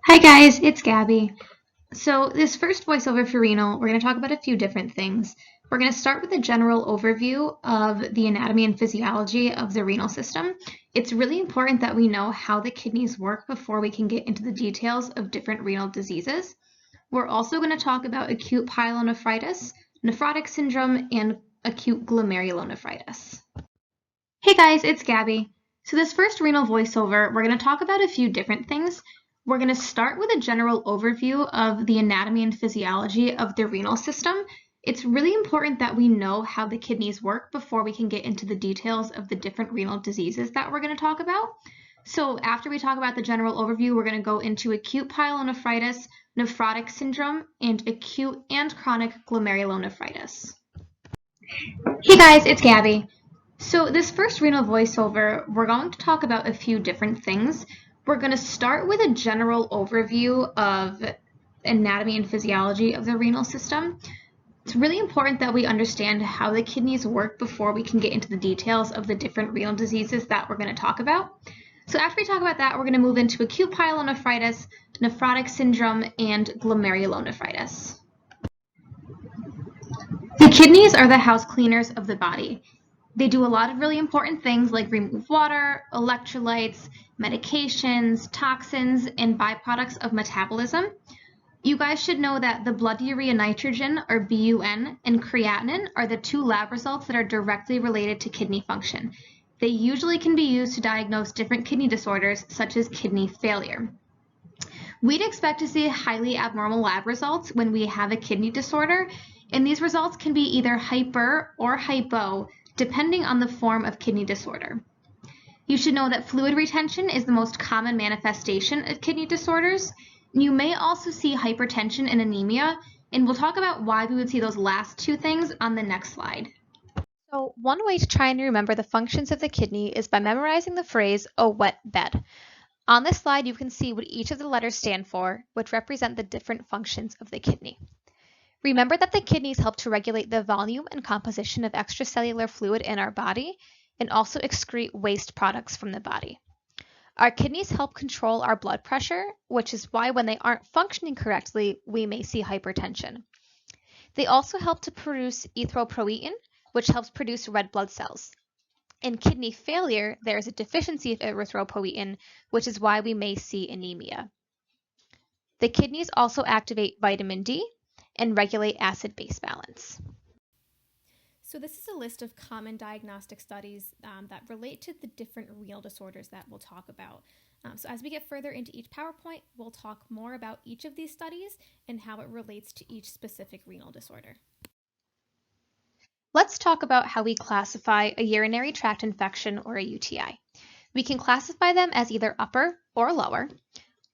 Hi guys, it's Gabby. So this first voiceover for renal, we're going to talk about a few different things. We're going to start with a general overview of the anatomy and physiology of the renal system. It's really important that we know how the kidneys work before we can get into the details of different renal diseases. We're also going to talk about acute pyelonephritis, nephrotic syndrome, and acute glomerulonephritis. Hey guys, it's Gabby. So this first renal voiceover, we're going to talk about a few different things. We're going to start with a general overview of the anatomy and physiology of the renal system. It's really important that we know how the kidneys work before we can get into the details of the different renal diseases that we're going to talk about. So after we talk about the general overview, we're going to go into acute pyelonephritis, nephrotic syndrome, and acute and chronic glomerulonephritis. Hey guys, it's Gabby. So this first renal voiceover, we're going to talk about a few different things. We're going to start with a general overview of anatomy and physiology of the renal system. It's really important that we understand how the kidneys work before we can get into the details of the different renal diseases that we're going to talk about. So after we talk about that, we're going to move into acute pyelonephritis, nephrotic syndrome, and glomerulonephritis. The kidneys are the house cleaners of the body. They do a lot of really important things like remove water, electrolytes, medications, toxins, and byproducts of metabolism. You guys should know that the blood urea nitrogen, or BUN, and creatinine are the two lab results that are directly related to kidney function. They usually can be used to diagnose different kidney disorders, such as kidney failure. We'd expect to see highly abnormal lab results when we have a kidney disorder, and these results can be either hyper or hypo, depending on the form of kidney disorder. You should know that fluid retention is the most common manifestation of kidney disorders. You may also see hypertension and anemia, and we'll talk about why we would see those last two things on the next slide. So one way to try and remember the functions of the kidney is by memorizing the phrase, a wet bed. On this slide, you can see what each of the letters stand for, which represent the different functions of the kidney. Remember that the kidneys help to regulate the volume and composition of extracellular fluid in our body and also excrete waste products from the body. Our kidneys help control our blood pressure, which is why when they aren't functioning correctly, we may see hypertension. They also help to produce erythropoietin, which helps produce red blood cells. In kidney failure, there is a deficiency of erythropoietin, which is why we may see anemia. The kidneys also activate vitamin D and regulate acid-base balance. So this is a list of common diagnostic studies that relate to the different renal disorders that we'll talk about. So as we get further into each PowerPoint, we'll talk more about each of these studies and how it relates to each specific renal disorder. Let's talk about how we classify a urinary tract infection or a UTI. We can classify them as either upper or lower.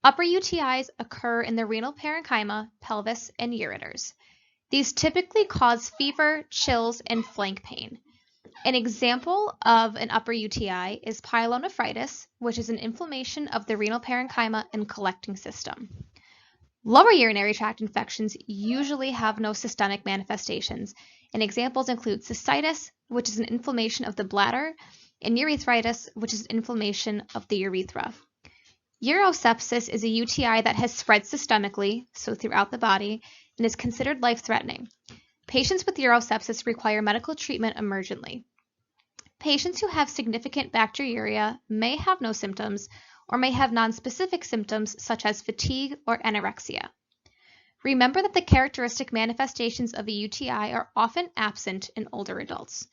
Upper UTIs occur in the renal parenchyma, pelvis, and ureters. These typically cause fever, chills, and flank pain. An example of an upper UTI is pyelonephritis, which is an inflammation of the renal parenchyma and collecting system. Lower urinary tract infections usually have no systemic manifestations, and examples include cystitis, which is an inflammation of the bladder, and urethritis, which is an inflammation of the urethra. Urosepsis is a UTI that has spread systemically, so throughout the body, and is considered life-threatening. Patients with urosepsis require medical treatment emergently. Patients who have significant bacteriuria may have no symptoms or may have nonspecific symptoms such as fatigue or anorexia. Remember that the characteristic manifestations of a UTI are often absent in older adults.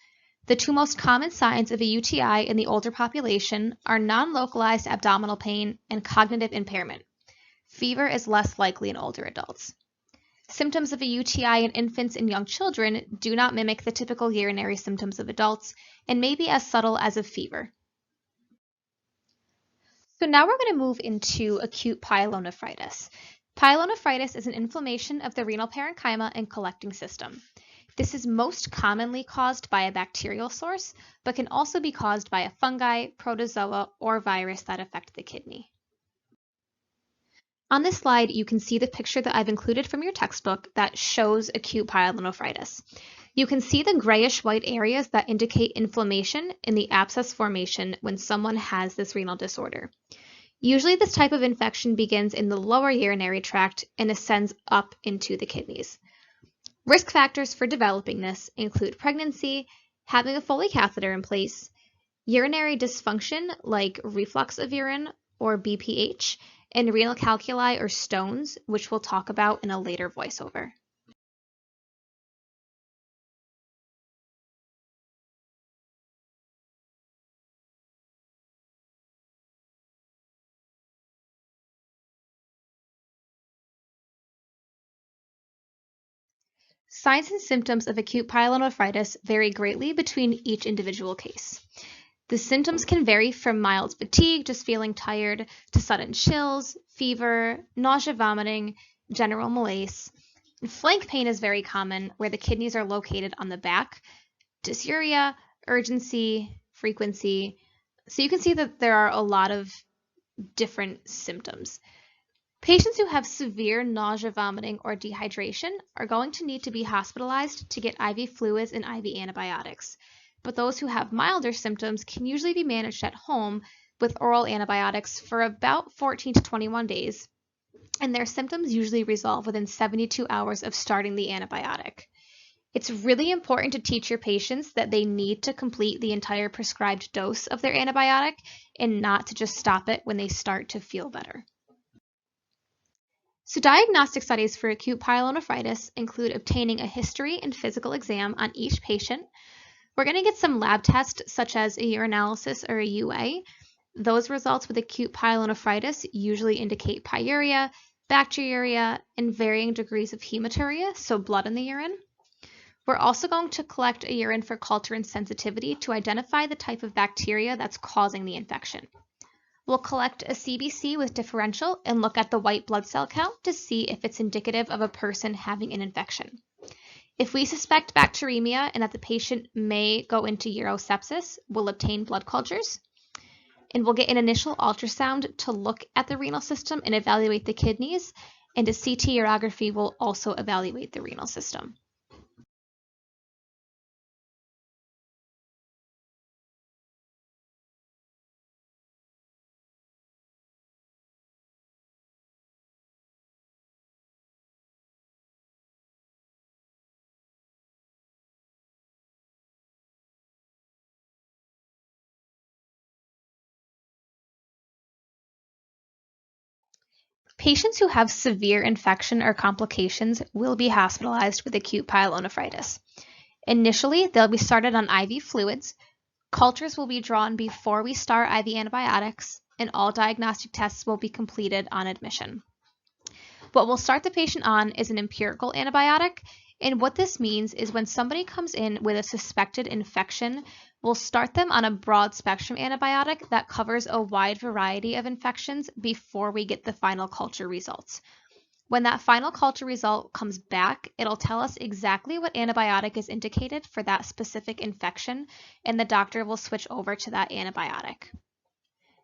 The two most common signs of a UTI in the older population are non-localized abdominal pain and cognitive impairment. Fever is less likely in older adults. Symptoms of a UTI in infants and young children do not mimic the typical urinary symptoms of adults and may be as subtle as a fever. So now we're going to move into acute pyelonephritis. Pyelonephritis is an inflammation of the renal parenchyma and collecting system. This is most commonly caused by a bacterial source, but can also be caused by a fungi, protozoa, or virus that affect the kidney. On this slide, you can see the picture that I've included from your textbook that shows acute pyelonephritis. You can see the grayish-white areas that indicate inflammation in the abscess formation when someone has this renal disorder. Usually this type of infection begins in the lower urinary tract and ascends up into the kidneys. Risk factors for developing this include pregnancy, having a Foley catheter in place, urinary dysfunction like reflux of urine or BPH, and renal calculi or stones, which we'll talk about in a later voiceover. Signs and symptoms of acute pyelonephritis vary greatly between each individual case. The symptoms can vary from mild fatigue, just feeling tired, to sudden chills, fever, nausea, vomiting, general malaise. Flank pain is very common, where the kidneys are located on the back, dysuria, urgency, frequency. So you can see that there are a lot of different symptoms. Patients who have severe nausea, vomiting, or dehydration are going to need to be hospitalized to get IV fluids and IV antibiotics. But those who have milder symptoms can usually be managed at home with oral antibiotics for about 14 to 21 days, and their symptoms usually resolve within 72 hours of starting the antibiotic. It's really important to teach your patients that they need to complete the entire prescribed dose of their antibiotic and not to just stop it when they start to feel better. So diagnostic studies for acute pyelonephritis include obtaining a history and physical exam on each patient. We're going to get some lab tests such as a urinalysis or a UA. Those results with acute pyelonephritis usually indicate pyuria, bacteriuria, and varying degrees of hematuria, so blood in the urine. We're also going to collect a urine for culture and sensitivity to identify the type of bacteria that's causing the infection. We'll collect a CBC with differential and look at the white blood cell count to see if it's indicative of a person having an infection. If we suspect bacteremia and that the patient may go into urosepsis, we'll obtain blood cultures. And we'll get an initial ultrasound to look at the renal system and evaluate the kidneys, and a CT urography will also evaluate the renal system. Patients who have severe infection or complications will be hospitalized with acute pyelonephritis. Initially, they'll be started on IV fluids. Cultures will be drawn before we start IV antibiotics, and all diagnostic tests will be completed on admission. What we'll start the patient on is an empirical antibiotic, and what this means is when somebody comes in with a suspected infection, we'll start them on a broad spectrum antibiotic that covers a wide variety of infections before we get the final culture results. When that final culture result comes back, it'll tell us exactly what antibiotic is indicated for that specific infection, and the doctor will switch over to that antibiotic.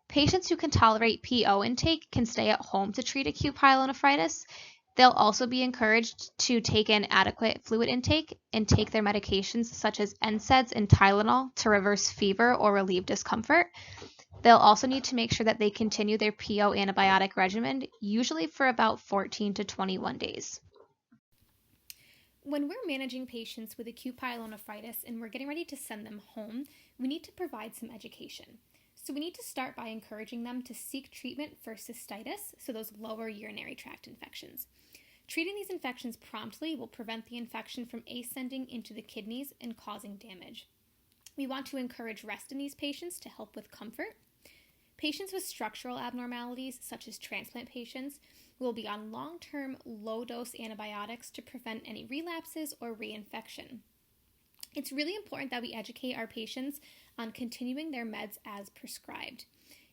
Patients who can tolerate PO intake can stay at home to treat acute pyelonephritis. They'll also be encouraged to take in adequate fluid intake and take their medications such as NSAIDs and Tylenol to reverse fever or relieve discomfort. They'll also need to make sure that they continue their PO antibiotic regimen, usually for about 14 to 21 days. When we're managing patients with acute pyelonephritis and we're getting ready to send them home, we need to provide some education. So we need to start by encouraging them to seek treatment for cystitis, so those lower urinary tract infections. Treating these infections promptly will prevent the infection from ascending into the kidneys and causing damage. We want to encourage rest in these patients to help with comfort. Patients with structural abnormalities, such as transplant patients, will be on long-term low-dose antibiotics to prevent any relapses or reinfection. It's really important that we educate our patients on continuing their meds as prescribed.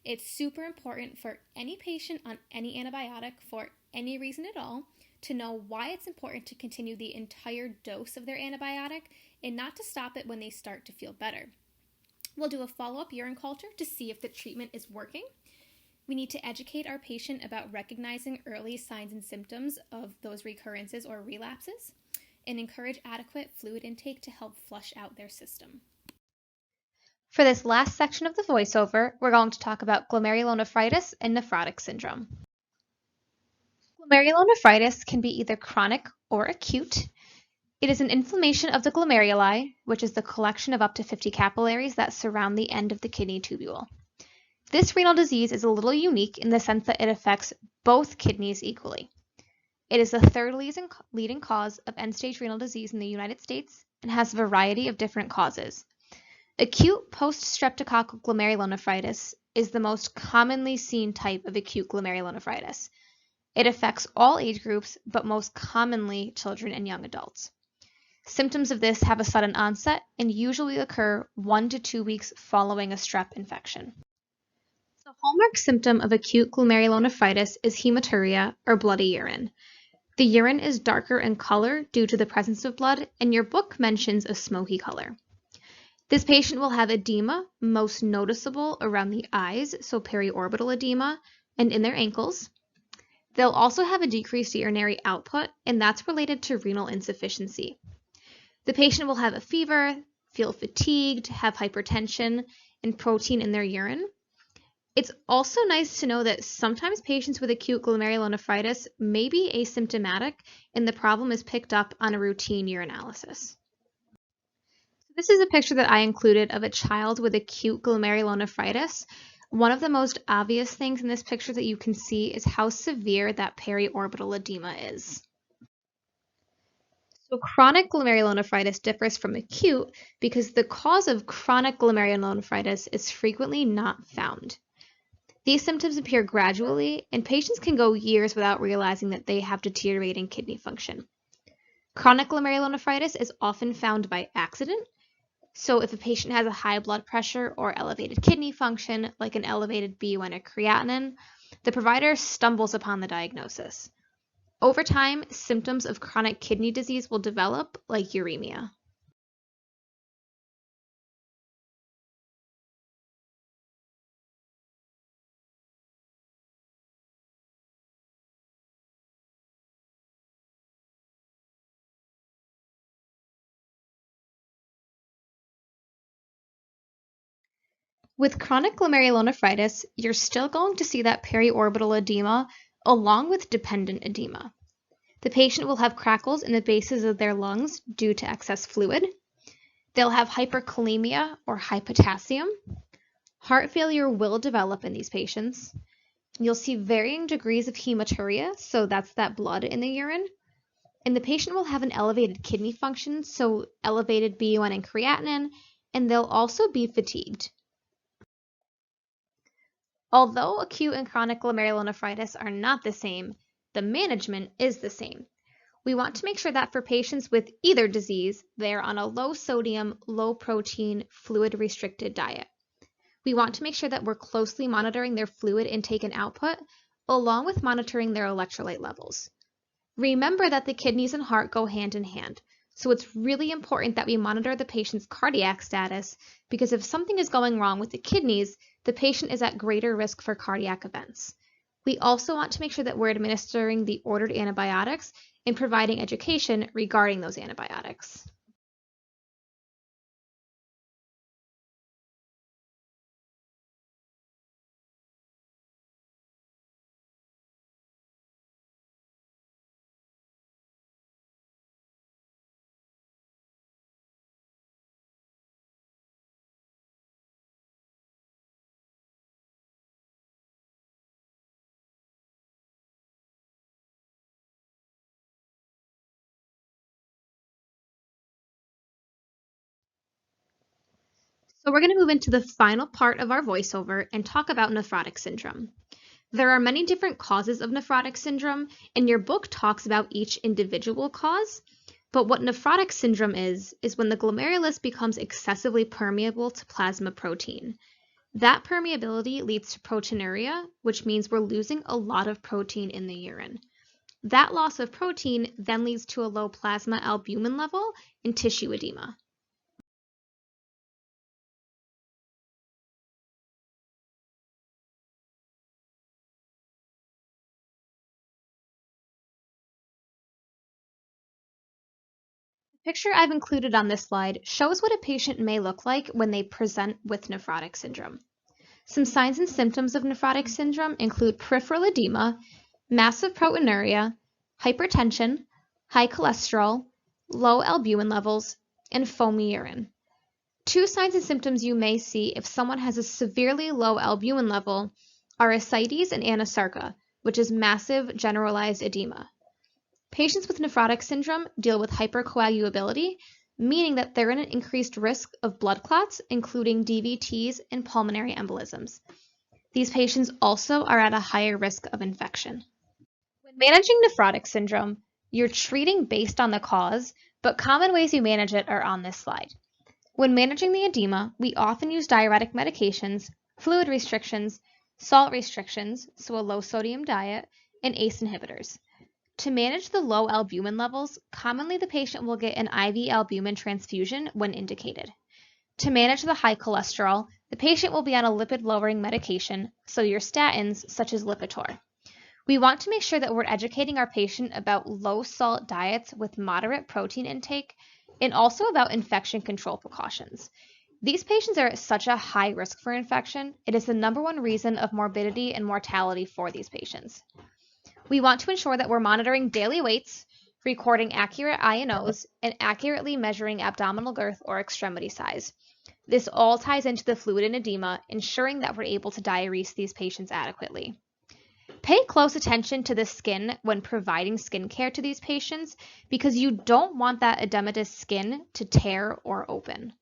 It's super important for any patient on any antibiotic for any reason at all to know why it's important to continue the entire dose of their antibiotic and not to stop it when they start to feel better. We'll do a follow-up urine culture to see if the treatment is working. We need to educate our patient about recognizing early signs and symptoms of those recurrences or relapses, and encourage adequate fluid intake to help flush out their system. For this last section of the voiceover, we're going to talk about glomerulonephritis and nephrotic syndrome. Glomerulonephritis can be either chronic or acute. It is an inflammation of the glomeruli, which is the collection of up to 50 capillaries that surround the end of the kidney tubule. This renal disease is a little unique in the sense that it affects both kidneys equally. It is the third leading cause of end-stage renal disease in the United States and has a variety of different causes. Acute post-streptococcal glomerulonephritis is the most commonly seen type of acute glomerulonephritis. It affects all age groups, but most commonly children and young adults. Symptoms of this have a sudden onset and usually occur 1 to 2 weeks following a strep infection. The hallmark symptom of acute glomerulonephritis is hematuria, or bloody urine. The urine is darker in color due to the presence of blood, and your book mentions a smoky color. This patient will have edema, most noticeable around the eyes, so periorbital edema, and in their ankles. They'll also have a decreased urinary output, and that's related to renal insufficiency. The patient will have a fever, feel fatigued, have hypertension, and protein in their urine. It's also nice to know that sometimes patients with acute glomerulonephritis may be asymptomatic, and the problem is picked up on a routine urinalysis. This is a picture that I included of a child with acute glomerulonephritis. One of the most obvious things in this picture that you can see is how severe that periorbital edema is. So chronic glomerulonephritis differs from acute because the cause of chronic glomerulonephritis is frequently not found. These symptoms appear gradually, and patients can go years without realizing that they have deteriorating kidney function. Chronic glomerulonephritis is often found by accident. So if a patient has a high blood pressure or elevated kidney function, like an elevated BUN or creatinine, the provider stumbles upon the diagnosis. Over time, symptoms of chronic kidney disease will develop, like uremia. With chronic glomerulonephritis, you're still going to see that periorbital edema along with dependent edema. The patient will have crackles in the bases of their lungs due to excess fluid. They'll have hyperkalemia or high potassium. Heart failure will develop in these patients. You'll see varying degrees of hematuria, so that's that blood in the urine. And the patient will have an elevated kidney function, so elevated BUN and creatinine, and they'll also be fatigued. Although acute and chronic glomerulonephritis are not the same, the management is the same. We want to make sure that for patients with either disease, they are on a low sodium, low protein, fluid restricted diet. We want to make sure that we're closely monitoring their fluid intake and output, along with monitoring their electrolyte levels. Remember that the kidneys and heart go hand in hand, so it's really important that we monitor the patient's cardiac status, because if something is going wrong with the kidneys, the patient is at greater risk for cardiac events. We also want to make sure that we're administering the ordered antibiotics and providing education regarding those antibiotics. So we're going to move into the final part of our voiceover and talk about nephrotic syndrome. There are many different causes of nephrotic syndrome, and your book talks about each individual cause. But what nephrotic syndrome is when the glomerulus becomes excessively permeable to plasma protein. That permeability leads to proteinuria, which means we're losing a lot of protein in the urine. That loss of protein then leads to a low plasma albumin level and tissue edema. Picture I've included on this slide shows what a patient may look like when they present with nephrotic syndrome. Some signs and symptoms of nephrotic syndrome include peripheral edema, massive proteinuria, hypertension, high cholesterol, low albumin levels, and foamy urine. Two signs and symptoms you may see if someone has a severely low albumin level are ascites and anasarca, which is massive generalized edema. Patients with nephrotic syndrome deal with hypercoagulability, meaning that they're at an increased risk of blood clots, including DVTs and pulmonary embolisms. These patients also are at a higher risk of infection. When managing nephrotic syndrome, you're treating based on the cause, but common ways you manage it are on this slide. When managing the edema, we often use diuretic medications, fluid restrictions, salt restrictions, so a low sodium diet, and ACE inhibitors. To manage the low albumin levels, commonly the patient will get an IV albumin transfusion when indicated. To manage the high cholesterol, the patient will be on a lipid-lowering medication, so your statins, such as Lipitor. We want to make sure that we're educating our patient about low-salt diets with moderate protein intake, and also about infection control precautions. These patients are at such a high risk for infection, it is the #1 reason of morbidity and mortality for these patients. We want to ensure that we're monitoring daily weights, recording accurate INOs, and accurately measuring abdominal girth or extremity size. This all ties into the fluid and edema, ensuring that we're able to diurese these patients adequately. Pay close attention to the skin when providing skin care to these patients because you don't want that edematous skin to tear or open.